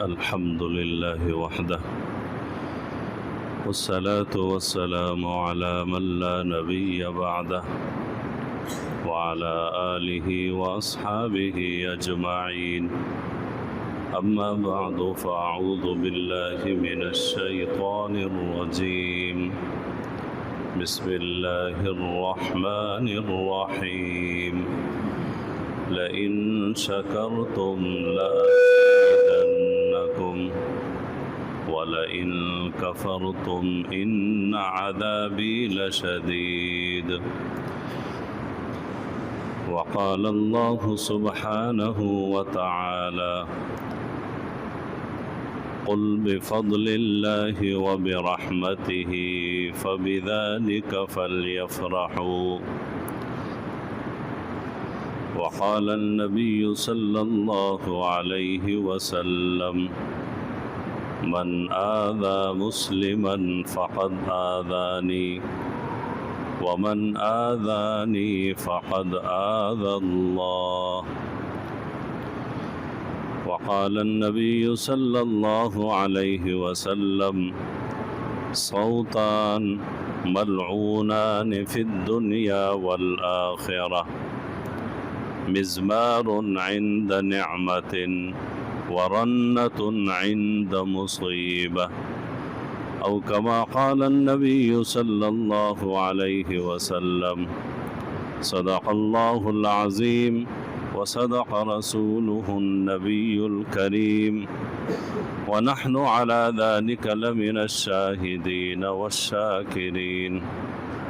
الحمد لله وحده والصلاة والسلام على من لا نبي بعده وعلى آله وأصحابه أجمعين. أما بعد فأعوذ بالله من الشيطان الرجيم. بسم الله الرحمن الرحيم. لئن شكرتم لأزيدنكم ولئن كفرتم إن عذابي لشديد. وقال الله سبحانه وتعالى: قل بفضل الله وبرحمته فبذلك فليفرحوا. وقال النبي صلى الله عليه وسلم: من آذى مسلما فقد آذاني ومن آذاني فقد آذى الله. وقال النبي صلى الله عليه وسلم: صوتان ملعونان في الدنيا والآخرة، مزمار عند نعمة ورنة عند مصيبة، أو كما قال النبي صلى الله عليه وسلم. صدق الله العظيم وصدق رسوله النبي الكريم، ونحن على ذلك لمن الشاهدين والشاكرين،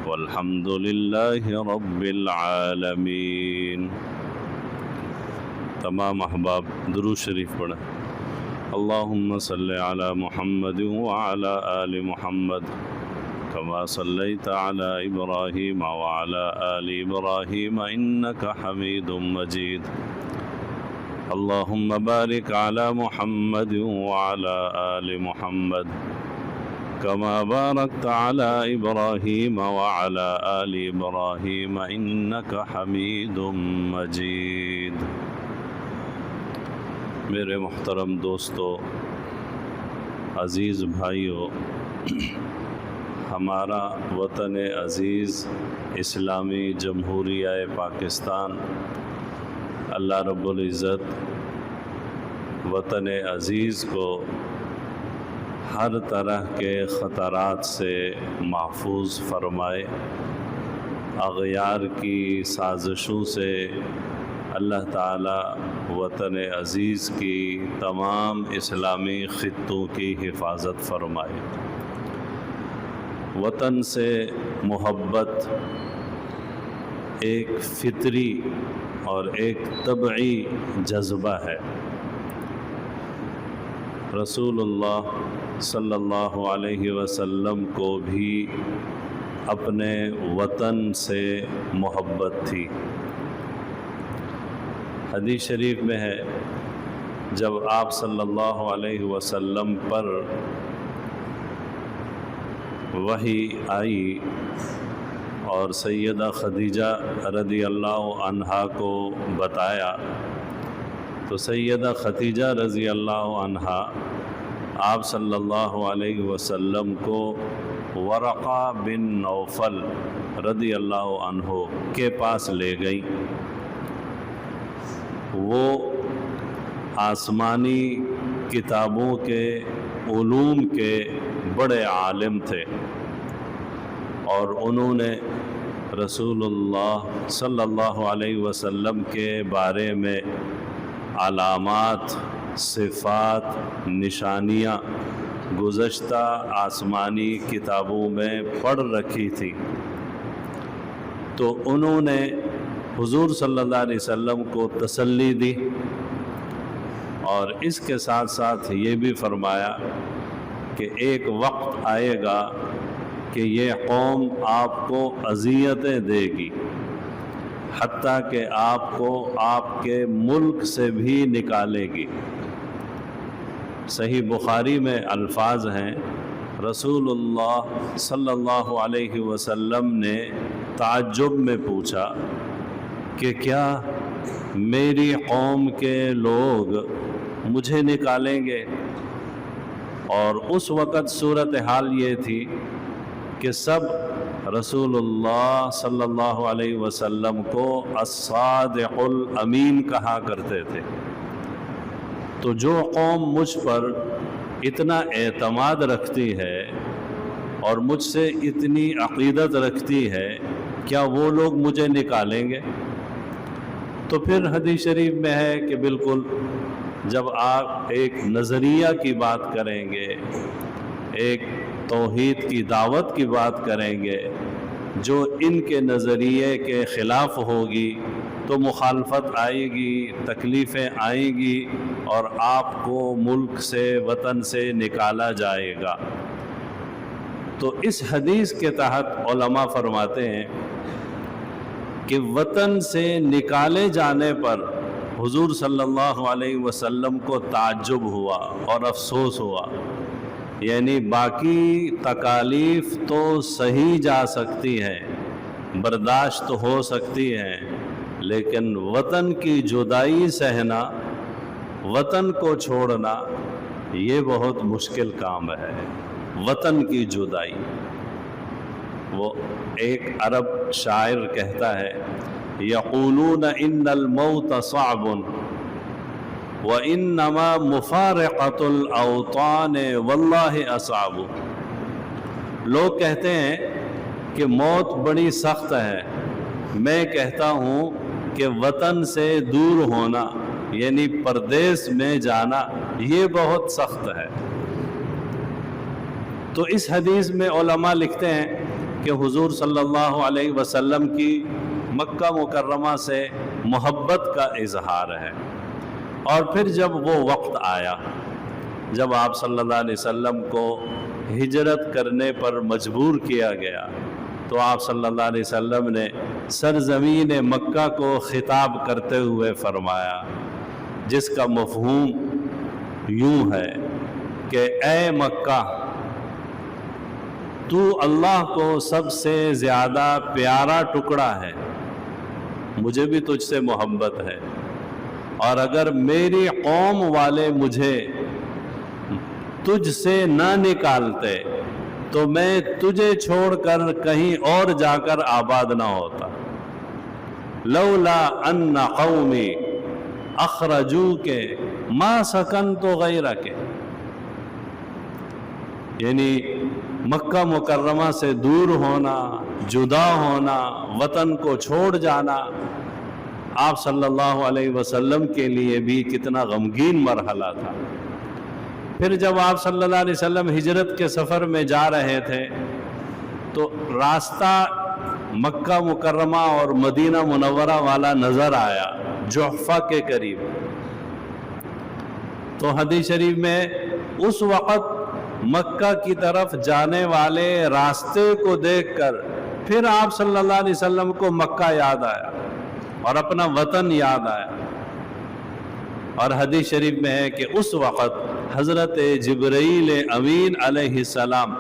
والحمد لله رب العالمين. تمام احباب درود شریف پڑھیں. اللهم صل على محمد وعلى آل محمد كما صليت على إبراهيم وعلى آل إبراهيم إنك حميد مجيد. اللهم بارك على محمد وعلى آل محمد كما باركت على إبراهيم وعلى آل إبراهيم إنك حميد مجيد. میرے محترم دوستو، عزیز بھائیو، ہمارا وطن عزیز اسلامی جمہوریہ پاکستان، اللہ رب العزت وطن عزیز کو ہر طرح کے خطرات سے محفوظ فرمائے، اغیار کی سازشوں سے اللہ تعالی وطن عزیز کی تمام اسلامی خطوں کی حفاظت فرمائے. وطن سے محبت ایک فطری اور ایک طبعی جذبہ ہے. رسول اللہ صلی اللہ علیہ وسلم کو بھی اپنے وطن سے محبت تھی. حدیث شریف میں ہے، جب آپ صلی اللہ علیہ وسلم پر وحی آئی اور سیدہ خدیجہ رضی اللہ عنہا کو بتایا، تو سیدہ خدیجہ رضی اللہ عنہا آپ صلی اللہ علیہ وسلم کو ورقہ بن نوفل رضی اللہ عنہ کے پاس لے گئیں. وہ آسمانی کتابوں کے علوم کے بڑے عالم تھے، اور انہوں نے رسول اللہ صلی اللہ علیہ وسلم کے بارے میں علامات، صفات، نشانیاں گزشتہ آسمانی کتابوں میں پڑھ رکھی تھی. تو انہوں نے حضور صلی اللہ علیہ وسلم کو تسلی دی، اور اس کے ساتھ ساتھ یہ بھی فرمایا کہ ایک وقت آئے گا کہ یہ قوم آپ کو اذیتیں دے گی، حتیٰ کہ آپ کو آپ کے ملک سے بھی نکالے گی. صحیح بخاری میں الفاظ ہیں، رسول اللہ صلی اللہ علیہ وسلم نے تعجب میں پوچھا کہ کیا میری قوم کے لوگ مجھے نکالیں گے؟ اور اس وقت صورتحال یہ تھی کہ سب رسول اللہ صلی اللہ علیہ وسلم کو الصادق الامین کہا کرتے تھے۔ تو جو قوم مجھ پر اتنا اعتماد رکھتی ہے اور مجھ سے اتنی عقیدت رکھتی ہے، کیا وہ لوگ مجھے نکالیں گے؟ تو پھر حدیث شریف میں ہے کہ بالکل جب آپ ایک نظریہ کی بات کریں گے، ایک توحید کی دعوت کی بات کریں گے جو ان کے نظریے کے خلاف ہوگی تو مخالفت آئے گی، تکلیفیں آئیں گی اور آپ کو ملک سے، وطن سے نکالا جائے گا۔ تو اس حدیث کے تحت علماء فرماتے ہیں کہ وطن سے نکالے جانے پر حضور صلی اللہ علیہ وسلم کو تعجب ہوا اور افسوس ہوا، یعنی باقی تکالیف تو سہی جا سکتی ہیں، برداشت ہو سکتی ہیں، لیکن وطن کی جدائی سہنا، وطن کو چھوڑنا، یہ بہت مشکل کام ہے۔ وطن کی جدائی، وہ ایک عرب شاعر کہتا ہے یقولون ان الموت صعب وانما مفارقۃ الاوطان واللہ اصعب۔ لوگ کہتے ہیں کہ موت بڑی سخت ہے، میں کہتا ہوں کہ وطن سے دور ہونا یعنی پردیس میں جانا یہ بہت سخت ہے۔ تو اس حدیث میں علماء لکھتے ہیں کہ حضور صلی اللہ علیہ وسلم کی مکہ مکرمہ سے محبت کا اظہار ہے، اور پھر جب وہ وقت آیا جب آپ صلی اللہ علیہ وسلم کو ہجرت کرنے پر مجبور کیا گیا تو آپ صلی اللہ علیہ وسلم نے سرزمین مکہ کو خطاب کرتے ہوئے فرمایا، جس کا مفہوم یوں ہے کہ اے مکہ، تو اللہ کو سب سے زیادہ پیارا ٹکڑا ہے، مجھے بھی تجھ سے محبت ہے، اور اگر میری قوم والے مجھے تجھ سے نہ نکالتے تو میں تجھے چھوڑ کر کہیں اور جا کر آباد نہ ہوتا۔ لولا ان قومی اخرجوک ما سکنت غیرک، یعنی مکہ مکرمہ سے دور ہونا، جدا ہونا، وطن کو چھوڑ جانا آپ صلی اللہ علیہ وسلم کے لیے بھی کتنا غمگین مرحلہ تھا۔ پھر جب آپ صلی اللہ علیہ وسلم ہجرت کے سفر میں جا رہے تھے تو راستہ مکہ مکرمہ اور مدینہ منورہ والا نظر آیا، جحفہ کے قریب۔ تو حدیث شریف میں اس وقت مکہ کی طرف جانے والے راستے کو دیکھ کر پھر آپ صلی اللہ علیہ وسلم کو مکہ یاد آیا اور اپنا وطن یاد آیا، اور حدیث شریف میں ہے کہ اس وقت حضرت جبرائیل امین علیہ السلام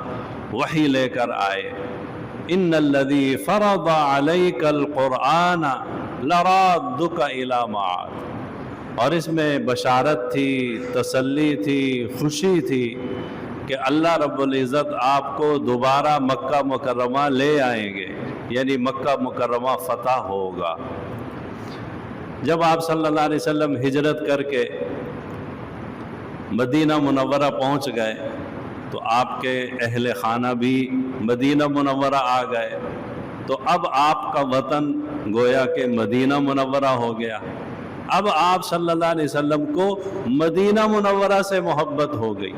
وحی لے کر آئے، ان الذی فرض علیک القرآن لرادک الی معاد، اور اس میں بشارت تھی، تسلی تھی، خوشی تھی کہ اللہ رب العزت آپ کو دوبارہ مکہ مکرمہ لے آئیں گے، یعنی مکہ مکرمہ فتح ہوگا۔ جب آپ صلی اللہ علیہ وسلم ہجرت کر کے مدینہ منورہ پہنچ گئے تو آپ کے اہل خانہ بھی مدینہ منورہ آ گئے، تو اب آپ کا وطن گویا کہ مدینہ منورہ ہو گیا۔ اب آپ صلی اللہ علیہ وسلم کو مدینہ منورہ سے محبت ہو گئی۔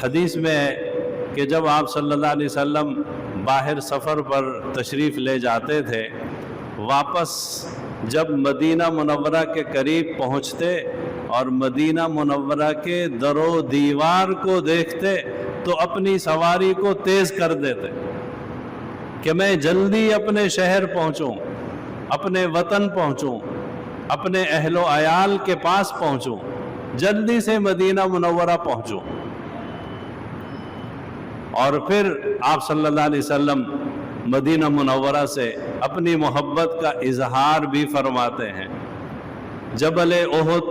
حدیث میں ہے کہ جب آپ صلی اللہ علیہ وسلم باہر سفر پر تشریف لے جاتے تھے، واپس جب مدینہ منورہ کے قریب پہنچتے اور مدینہ منورہ کے در و دیوار کو دیکھتے تو اپنی سواری کو تیز کر دیتے کہ میں جلدی اپنے شہر پہنچوں، اپنے وطن پہنچوں، اپنے اہل و عیال کے پاس پہنچوں، جلدی سے مدینہ منورہ پہنچوں۔ اور پھر آپ صلی اللہ علیہ وسلم مدینہ منورہ سے اپنی محبت کا اظہار بھی فرماتے ہیں۔ جبل احد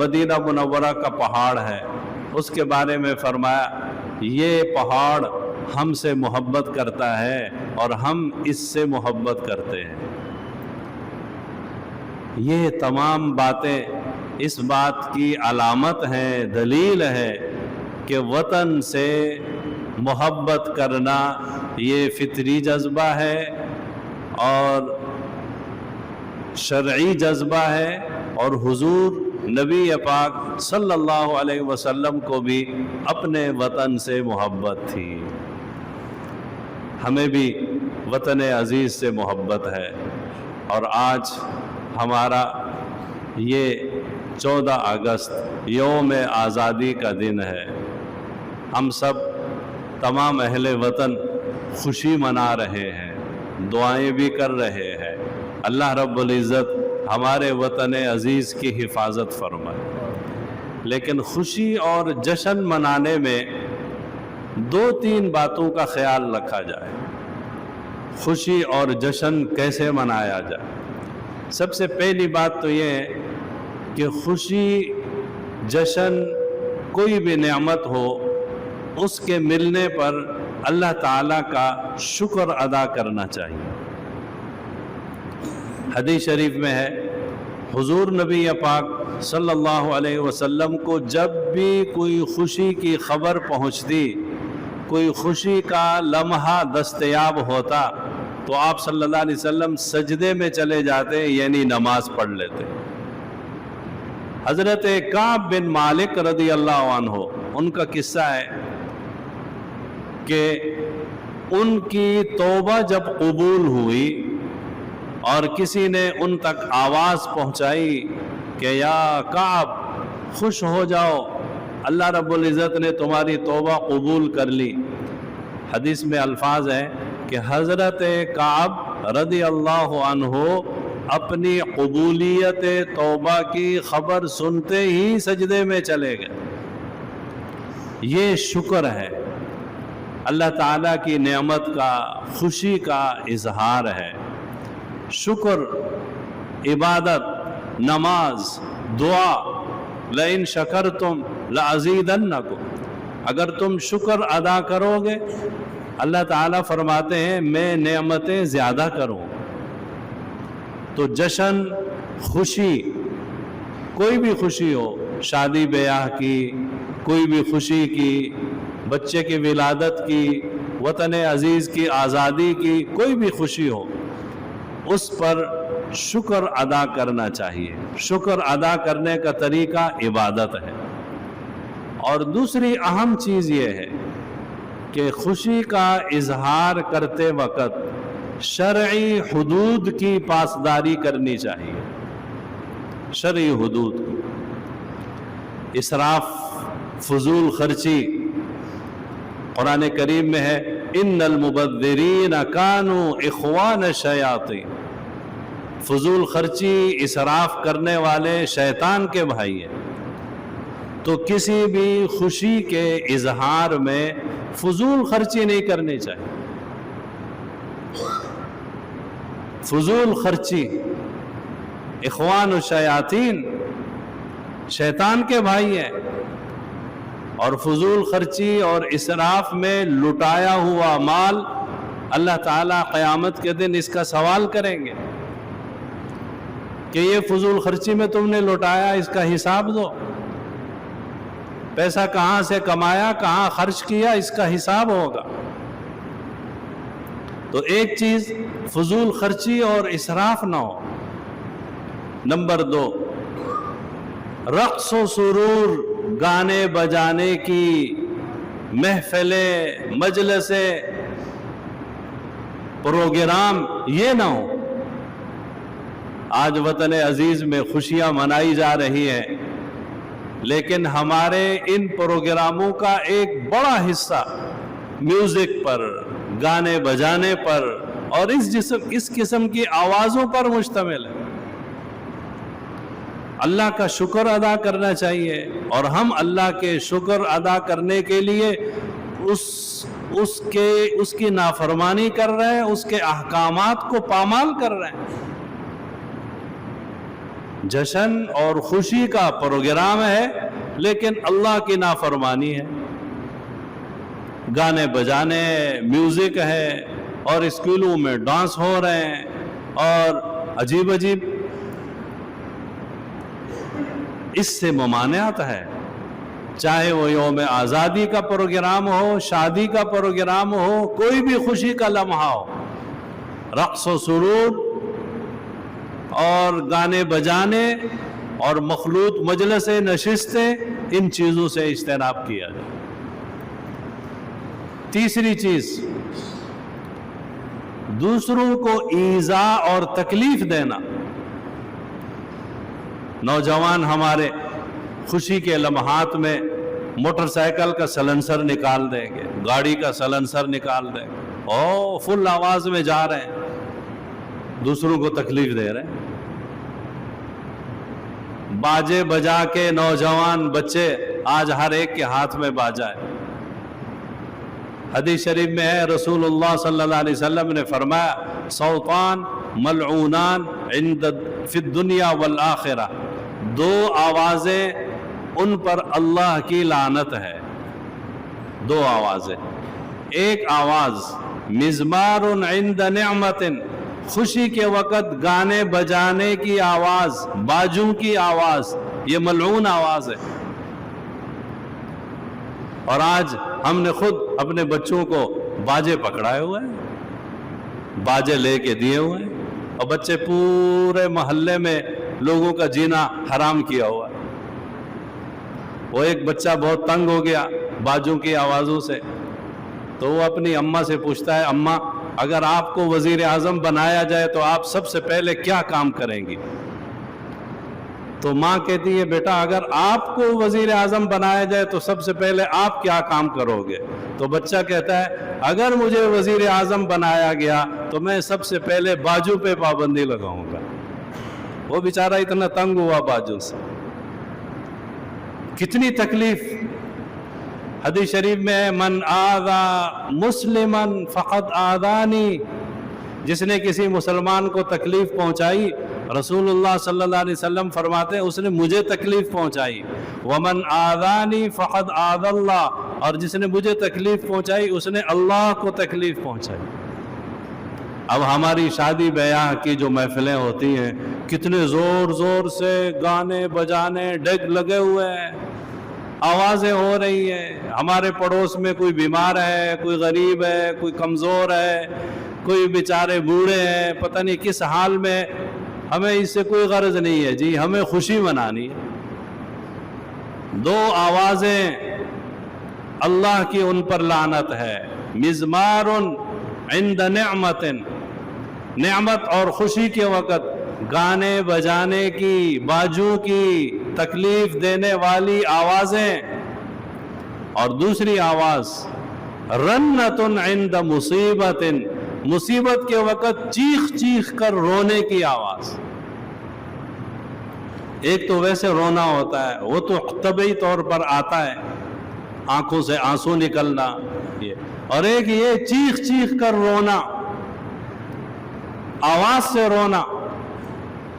مدینہ منورہ کا پہاڑ ہے، اس کے بارے میں فرمایا یہ پہاڑ ہم سے محبت کرتا ہے اور ہم اس سے محبت کرتے ہیں۔ یہ تمام باتیں اس بات کی علامت ہیں، دلیل ہے کہ وطن سے محبت کرنا یہ فطری جذبہ ہے اور شرعی جذبہ ہے، اور حضور نبی پاک صلی اللہ علیہ وسلم کو بھی اپنے وطن سے محبت تھی۔ ہمیں بھی وطن عزیز سے محبت ہے، اور آج ہمارا یہ 14 اگست یوم آزادی کا دن ہے۔ ہم سب تمام اہل وطن خوشی منا رہے ہیں، دعائیں بھی کر رہے ہیں۔ اللہ رب العزت ہمارے وطن عزیز کی حفاظت فرمائے۔ لیکن خوشی اور جشن منانے میں 2-3 باتوں کا خیال رکھا جائے۔ خوشی اور جشن کیسے منایا جائے؟ سب سے پہلی بات تو یہ ہے کہ خوشی جشن کوئی بھی نعمت ہو، اس کے ملنے پر اللہ تعالیٰ کا شکر ادا کرنا چاہیے۔ حدیث شریف میں ہے، حضور نبی پاک صلی اللہ علیہ وسلم کو جب بھی کوئی خوشی کی خبر پہنچتی، کوئی خوشی کا لمحہ دستیاب ہوتا، تو آپ صلی اللہ علیہ وسلم سجدے میں چلے جاتے، یعنی نماز پڑھ لیتے۔ حضرت کعب بن مالک رضی اللہ عنہ، ان کا قصہ ہے کہ ان کی توبہ جب قبول ہوئی اور کسی نے ان تک آواز پہنچائی کہ یا کعب خوش ہو جاؤ، اللہ رب العزت نے تمہاری توبہ قبول کر لی۔ حدیث میں الفاظ ہیں کہ حضرت کعب رضی اللہ عنہ اپنی قبولیت توبہ کی خبر سنتے ہی سجدے میں چلے گئے۔ یہ شکر ہے، اللہ تعالیٰ کی نعمت کا، خوشی کا اظہار ہے۔ شکر، عبادت، نماز، دعا، لئن شکرتم لازیدنکم، اگر تم شکر ادا کرو گے اللہ تعالیٰ فرماتے ہیں میں نعمتیں زیادہ کروں۔ تو جشن، خوشی، کوئی بھی خوشی ہو، شادی بیاہ کی، کوئی بھی خوشی کی، بچے کی ولادت کی، وطن عزیز کی آزادی کی، کوئی بھی خوشی ہو، اس پر شکر ادا کرنا چاہیے۔ شکر ادا کرنے کا طریقہ عبادت ہے۔ اور دوسری اہم چیز یہ ہے کہ خوشی کا اظہار کرتے وقت شرعی حدود کی پاسداری کرنی چاہیے۔ شرعی حدود کی، اسراف، فضول خرچی، قرآن کریم میں ہے ان المبذرین کانوا اخوان الشیاطین، فضول خرچی، اسراف کرنے والے شیطان کے بھائی ہیں۔ تو کسی بھی خوشی کے اظہار میں فضول خرچی نہیں کرنی چاہیے۔ فضول خرچی، اخوان الشیاطین، شیطان کے بھائی ہیں، اور فضول خرچی اور اسراف میں لٹایا ہوا مال اللہ تعالیٰ قیامت کے دن اس کا سوال کریں گے کہ یہ فضول خرچی میں تم نے لٹایا، اس کا حساب دو۔ پیسہ کہاں سے کمایا، کہاں خرچ کیا، اس کا حساب ہوگا۔ تو ایک چیز فضول خرچی اور اسراف نہ ہو۔ نمبر 2، رقص و سرور، گانے بجانے کی محفلیں، مجلسیں، پروگرام یہ نہ ہو۔ آج وطن عزیز میں خوشیاں منائی جا رہی ہیں، لیکن ہمارے ان پروگراموں کا ایک بڑا حصہ میوزک پر، گانے بجانے پر اور اس قسم کی آوازوں پر مشتمل ہے۔ اللہ کا شکر ادا کرنا چاہیے، اور ہم اللہ کے شکر ادا کرنے کے لیے اس کی نافرمانی کر رہے ہیں، اس کے احکامات کو پامال کر رہے ہیں۔ جشن اور خوشی کا پروگرام ہے، لیکن اللہ کی نافرمانی ہے، گانے بجانے، میوزک ہے، اور اسکولوں میں ڈانس ہو رہے ہیں اور عجیب عجیب، اس سے ممانعت ہے۔ چاہے وہ یوم آزادی کا پروگرام ہو، شادی کا پروگرام ہو، کوئی بھی خوشی کا لمحہ ہو، رقص و سرور اور گانے بجانے اور مخلوط مجلس نشستیں، ان چیزوں سے اجتناب کیا جائے۔ تیسری چیز، دوسروں کو ایذا اور تکلیف دینا۔ نوجوان ہمارے خوشی کے لمحات میں موٹر سائیکل کا سلنسر نکال دیں گے، گاڑی کا سلنسر نکال دیں گے، فل آواز میں جا رہے ہیں، دوسروں کو تکلیف دے رہے ہیں۔ باجے بجا کے نوجوان بچے، آج ہر ایک کے ہاتھ میں باجا ہے۔ حدیث شریف میں ہے، رسول اللہ صلی اللہ علیہ وسلم نے فرمایا، صوتان ملعونان فی الدنیا والآخرہ، دو آوازیں ان پر اللہ کی لعنت ہے۔ دو آوازیں، ایک آواز مزمار عند نعمت، خوشی کے وقت گانے بجانے کی آواز، باجوں کی آواز، یہ ملعون آواز ہے۔ اور آج ہم نے خود اپنے بچوں کو باجے پکڑائے ہوئے ہیں، باجے لے کے دیے ہوئے ہیں، اور بچے پورے محلے میں لوگوں کا جینا حرام کیا ہوا ہے۔ وہ ایک بچہ بہت تنگ ہو گیا باجوں کی آوازوں سے، تو وہ اپنی اماں سے پوچھتا ہے، اماں اگر آپ کو وزیر اعظم بنایا جائے تو آپ سب سے پہلے کیا کام کریں گی؟ تو ماں کہتی ہے، بیٹا اگر آپ کو وزیر اعظم بنایا جائے تو سب سے پہلے آپ کیا کام کرو گے؟ تو بچہ کہتا ہے، اگر مجھے وزیر اعظم بنایا گیا تو میں سب سے پہلے باجوں پہ پابندی لگاؤں گا۔ وہ بیچارہ اتنا تنگ ہوا باجوں سے، کتنی تکلیف۔ حدیث شریف میں ہے، من آذا مسلما فقد آذانی، جس نے کسی مسلمان کو تکلیف پہنچائی، رسول اللہ صلی اللہ علیہ وسلم فرماتے ہیں، اس نے مجھے تکلیف پہنچائی۔ ومن آذانی فقد آذى اللہ، اور جس نے مجھے تکلیف پہنچائی اس نے اللہ کو تکلیف پہنچائی۔ اب ہماری شادی بیاہ کی جو محفلیں ہوتی ہیں، کتنے زور زور سے گانے بجانے ڈگ لگے ہوئے ہیں، آوازیں ہو رہی ہیں۔ ہمارے پڑوس میں کوئی بیمار ہے، کوئی غریب ہے، کوئی کمزور ہے، کوئی بیچارے بوڑھے ہیں، پتہ نہیں کس حال میں۔ ہمیں اس سے کوئی غرض نہیں ہے جی، ہمیں خوشی منانی ہے۔ دو آوازیں اللہ کی، ان پر لعنت ہے۔ مزمار عند نعمت، نعمت اور خوشی کے وقت گانے بجانے کی، باجوں کی تکلیف دینے والی آوازیں، اور دوسری آواز رنت عند مصیبت، مصیبت کے وقت چیخ چیخ کر رونے کی آواز۔ ایک تو ویسے رونا ہوتا ہے، وہ تو طبعی طور پر آتا ہے، آنکھوں سے آنسو نکلنا، اور ایک یہ چیخ چیخ کر رونا، آواز سے رونا،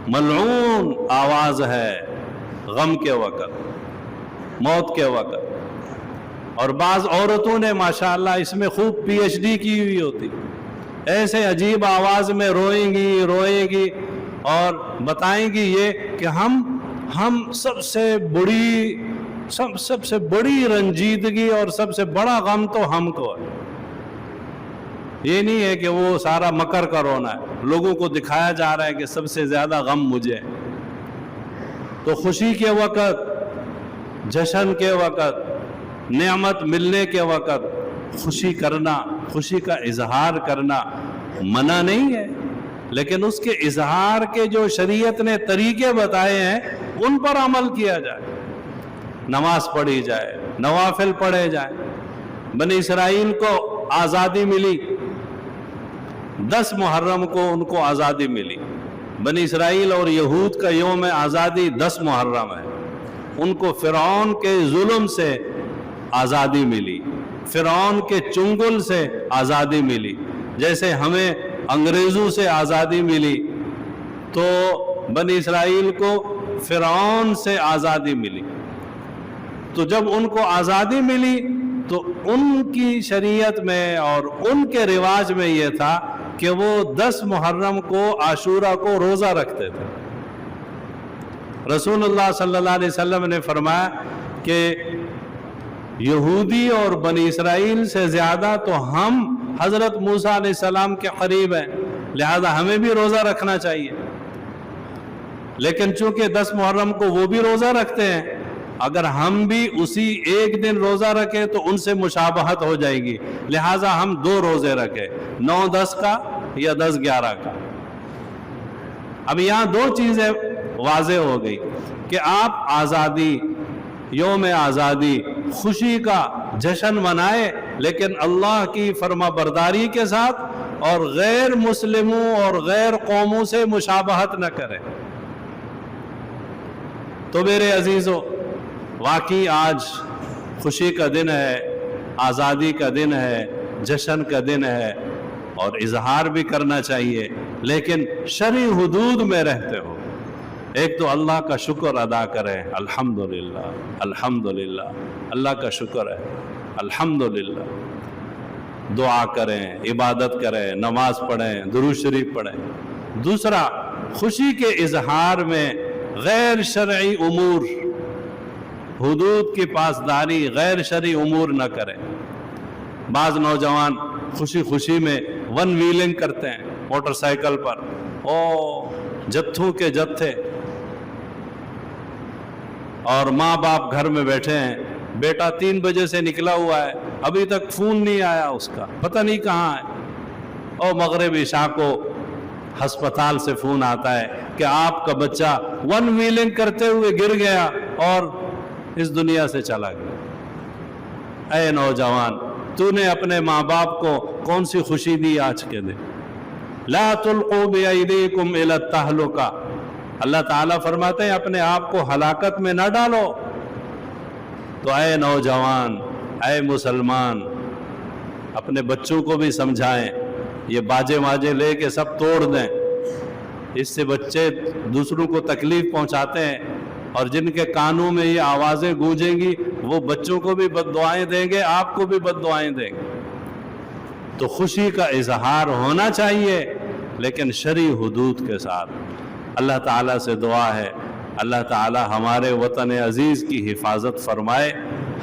ملعون آواز ہے غم کے وقت، موت کے وقت۔ اور بعض عورتوں نے ماشاءاللہ اس میں خوب پی ایچ ڈی کی ہوئی ہوتی، ایسے عجیب آواز میں روئیں گی اور بتائیں گی یہ کہ ہم سب سے بڑی رنجیدگی اور سب سے بڑا غم تو ہم کو ہے۔ یہ نہیں ہے کہ وہ سارا مکر کا رونا ہے، لوگوں کو دکھایا جا رہا ہے کہ سب سے زیادہ غم مجھے ہے۔ تو خوشی کے وقت، جشن کے وقت، نعمت ملنے کے وقت خوشی کرنا، خوشی کا اظہار کرنا منع نہیں ہے، لیکن اس کے اظہار کے جو شریعت نے طریقے بتائے ہیں ان پر عمل کیا جائے۔ نماز پڑھی جائے، نوافل پڑھے جائیں۔ بنی اسرائیل کو آزادی ملی، 10 محرم کو ان کو آزادی ملی۔ بنی اسرائیل اور یہود کا یوم آزادی 10 محرم ہے۔ ان کو فرعون کے ظلم سے آزادی ملی، فرعون کے چنگل سے آزادی ملی۔ جیسے ہمیں انگریزوں سے آزادی ملی تو بنی اسرائیل کو فرعون سے آزادی ملی۔ تو جب ان کو آزادی ملی تو ان کی شریعت میں اور ان کے رواج میں یہ تھا کہ وہ 10 محرم کو عاشورہ کو روزہ رکھتے تھے۔ رسول اللہ صلی اللہ علیہ وسلم نے فرمایا کہ یہودی اور بنی اسرائیل سے زیادہ تو ہم حضرت موسیٰ علیہ السلام کے قریب ہیں، لہذا ہمیں بھی روزہ رکھنا چاہیے۔ لیکن چونکہ 10 محرم کو وہ بھی روزہ رکھتے ہیں، اگر ہم بھی اسی ایک دن روزہ رکھیں تو ان سے مشابہت ہو جائے گی، لہٰذا ہم 2 روزے رکھیں، 9-10 کا یا 10-11 کا۔ اب یہاں 2 چیزیں واضح ہو گئی کہ آپ آزادی، یوم آزادی، خوشی کا جشن منائے لیکن اللہ کی فرما برداری کے ساتھ، اور غیر مسلموں اور غیر قوموں سے مشابہت نہ کریں۔ تو میرے عزیزو، واقعی آج خوشی کا دن ہے، آزادی کا دن ہے، جشن کا دن ہے، اور اظہار بھی کرنا چاہیے، لیکن شرعی حدود میں رہتے ہو۔ ایک تو اللہ کا شکر ادا کریں، الحمدللہ الحمدللہ، اللہ کا شکر ہے، الحمدللہ، دعا کریں، عبادت کریں، نماز پڑھیں، درود شریف پڑھیں۔ دوسرا، خوشی کے اظہار میں غیر شرعی امور، حدود کی پاسداری، غیر شرعی امور نہ کریں۔ بعض نوجوان خوشی خوشی میں 1 ویلنگ کرتے ہیں موٹر سائیکل پر، جتھوں کے جتھے، اور ماں باپ گھر میں بیٹھے ہیں، بیٹا 3 بجے سے نکلا ہوا ہے، ابھی تک فون نہیں آیا اس کا، پتہ نہیں کہاں ہے، اور مغرب عشاء کو ہسپتال سے فون آتا ہے کہ آپ کا بچہ 1 ویلنگ کرتے ہوئے گر گیا اور اس دنیا سے چلا گیا۔ اے نوجوان، تو نے اپنے ماں باپ کو کون سی خوشی دی آج کے دن؟ لا تلقوا بأیدیکم الی التہلکہ، اللہ تعالیٰ فرماتے ہیں اپنے آپ کو ہلاکت میں نہ ڈالو۔ تو اے نوجوان، اے مسلمان، اپنے بچوں کو بھی سمجھائیں، یہ باجے ماجے لے کے سب توڑ دیں، اس سے بچے دوسروں کو تکلیف پہنچاتے ہیں، اور جن کے کانوں میں یہ آوازیں گونجیں گی وہ بچوں کو بھی بد دعائیں دیں گے، آپ کو بھی بد دعائیں دیں گے۔ تو خوشی کا اظہار ہونا چاہیے لیکن شرعی حدود کے ساتھ۔ اللہ تعالیٰ سے دعا ہے اللہ تعالیٰ ہمارے وطن عزیز کی حفاظت فرمائے،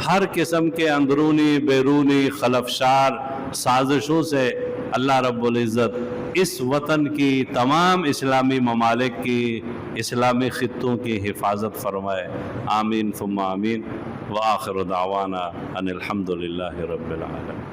ہر قسم کے اندرونی بیرونی خلفشار سازشوں سے اللہ رب العزت اس وطن کی، تمام اسلامی ممالک کی، اسلامی خطوں کی حفاظت فرمائے۔ آمین ثم آمین، وآخر دعوانا ان الحمد للہ رب العالمین۔